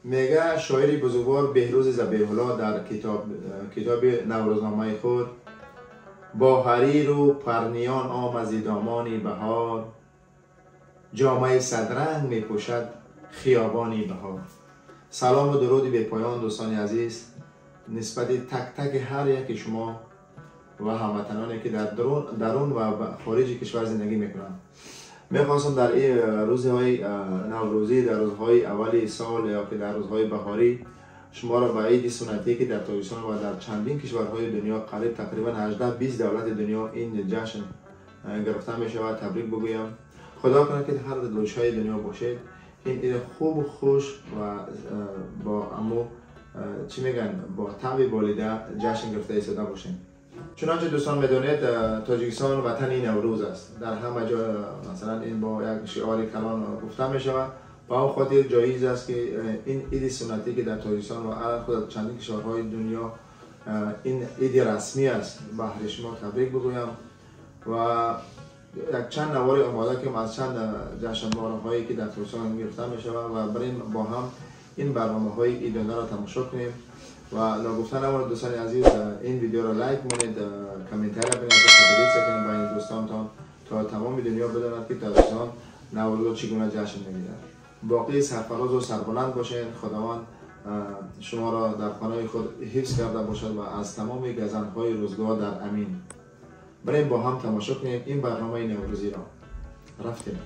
میگه شاعری بزرگوار بهروز ذبیح‌الله در کتاب نوروزنامه خود: با حریر و پرنیان آمد دامانی بهار، جامه صدرنگ می پوشد خیابانی بهار. سلام و درود بی پایان دوستان عزیز نسبت تک تک هر یک شما و هموطنانی که در درون و خارج کشور زندگی میکنند. میخواستم در این روزهای نوروزی، در روزهای اولی سال یا که در روزهای بهاری شما را به عید سنتی که در تاجیکستان و در چندین کشورهای دنیا تقریبا 18-20 دولت دنیا این جشن گرفته می شود تبریک بگویم. خدا کنه که هر دلشای دنیا باشید. این عید خوب و خوش و با چی میگن با طعم بالیده جشن گرفته ایستاده باشین. چنانچه دوستان میدونید تاجیکستان وطن نوروز است. در همه جا مثلا این با یک شعار کلان گفته می شود. با اون خاطر جایز است که این عید سنتی که در تاجیکستان و خود چندین کشورهای دنیا این عید رسمی است به شما تبریک بگویم و یک چند نواری آماده کنیم از چند جشنواره هایی که در تاجیکستان گرفته می شود و بریم با هم این برنامه های عیدانه را تماشا کنیم و ناگفته نماند دوستان عزیز این ویدیو را لایک کنید، کامنتاری کنید، تبریک کنید بین دوستانتان تا تمام دنیا بداند که تاجیکستان نوروز چگونه جشن میگیرد. باقی سرفراز و سربلند باشین. خداوند شما را در خانه خود حفظ کرده باشد و از تمام گزندهای روزگار در امین. بریم با هم تماشا کنیم این برنامه نوروزی را. رفتیم.